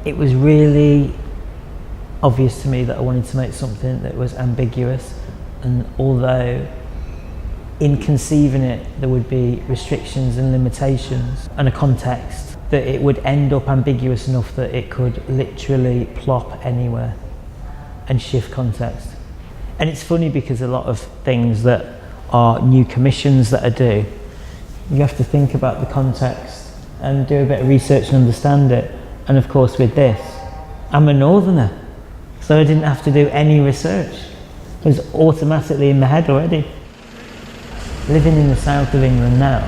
it was really obvious to me that I wanted to make something that was ambiguous, and although in conceiving it there would be restrictions and limitations and a context, that it would end up ambiguous enough that it could literally plop anywhere and shift context. And it's funny because a lot of things that are new commissions that I do, you have to think about the context and do a bit of research and understand it. And of course with this, I'm a northerner, so I didn't have to do any research. It was automatically in my head already. Living in the south of England now,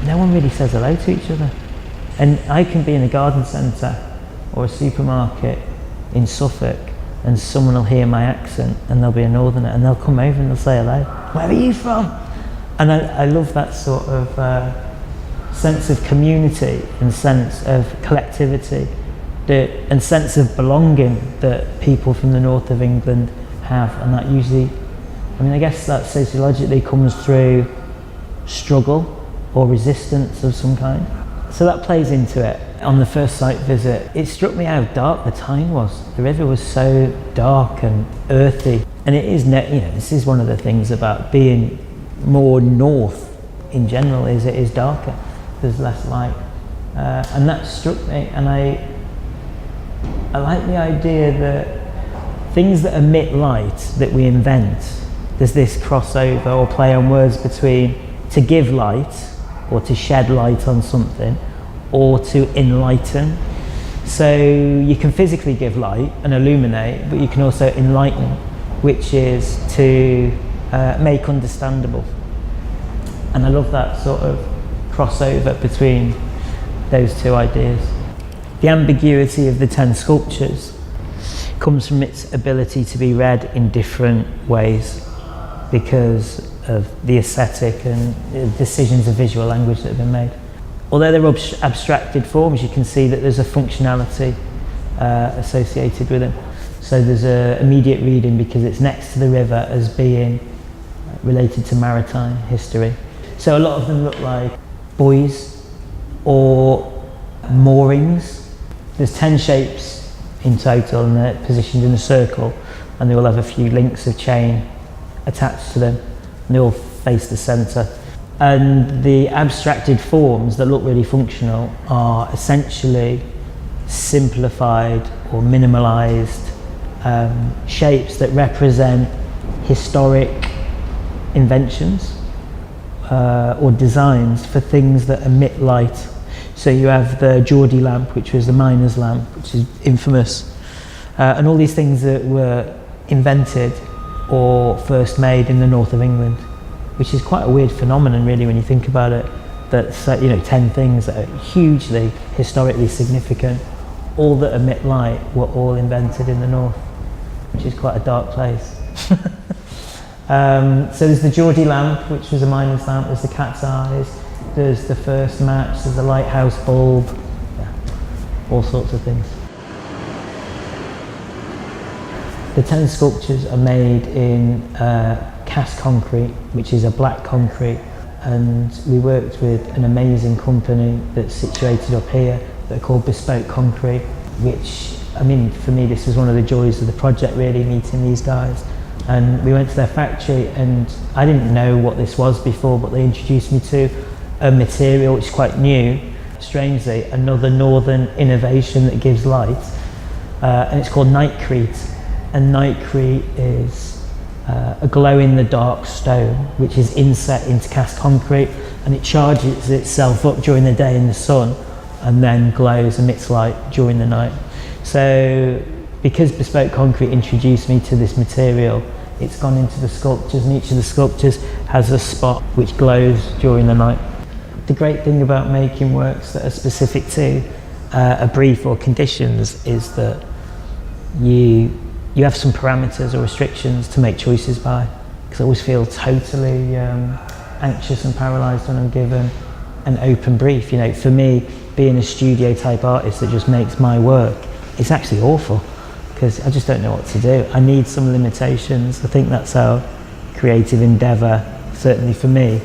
no one really says hello to each other. And I can be in a garden centre or a supermarket in Suffolk and someone will hear my accent and they'll be a northerner and they'll come over and they'll say hello. Where are you from? And I love that sort of sense of community and sense of collectivity and sense of belonging that people from the north of England have. And that usually, I mean, I guess that sociologically comes through struggle or resistance of some kind. So that plays into it. On the first site visit, it struck me how dark the Tyne was. The river was so dark and earthy. And it is, this is one of the things about being more north in general, is it is darker. There's less light. And that struck me, and I like the idea that things that emit light that we invent, there's this crossover or play on words between to give light or to shed light on something, or to enlighten. So you can physically give light and illuminate, but you can also enlighten, which is to make understandable. And I love that sort of crossover between those two ideas. The ambiguity of the 10 sculptures comes from its ability to be read in different ways because of the aesthetic and decisions of visual language that have been made. Although they're abstracted forms, you can see that there's a functionality associated with them. So there's an immediate reading because it's next to the river as being related to maritime history. So a lot of them look like buoys or moorings. There's 10 shapes in total and they're positioned in a circle, and they all have a few links of chain attached to them, and they all face the centre. And the abstracted forms that look really functional are essentially simplified or minimalised shapes that represent historic inventions or designs for things that emit light. So you have the Geordie lamp, which was the miner's lamp, which is infamous, and all these things that were invented or first made in the north of England, which is quite a weird phenomenon really when you think about it, that 10 things that are hugely historically significant, all that emit light, were all invented in the north, which is quite a dark place. So there's the Geordie lamp, which was a miner's lamp, there's the cat's eyes, there's the first match, there's the lighthouse bulb, all sorts of things. The 10 sculptures are made in cast concrete, which is a black concrete, and we worked with an amazing company that's situated up here. They're called Bespoke Concrete, which, I mean, for me this was one of the joys of the project really, meeting these guys. And we went to their factory, and I didn't know what this was before, but they introduced me to a material which is quite new, strangely, another northern innovation that gives light, and it's called nightcrete. And nightcrete is a glow-in-the-dark stone which is inset into cast concrete, and it charges itself up during the day in the sun and then glows, emits light during the night. So because Bespoke Concrete introduced me to this material, it's gone into the sculptures, and each of the sculptures has a spot which glows during the night. The great thing about making works that are specific to a brief or conditions is that you have some parameters or restrictions to make choices by, because I always feel totally anxious and paralysed when I'm given an open brief. For me, being a studio type artist that just makes my work, it's actually awful, because I just don't know what to do. I need some limitations. I think that's how creative endeavour, certainly for me,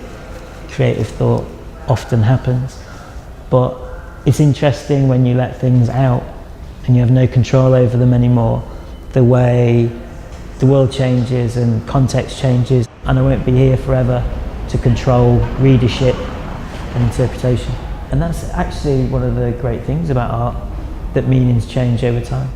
creative thought often happens. But it's interesting when you let things out and you have no control over them anymore. The way the world changes and context changes, and I won't be here forever to control readership and interpretation. And that's actually one of the great things about art, that meanings change over time.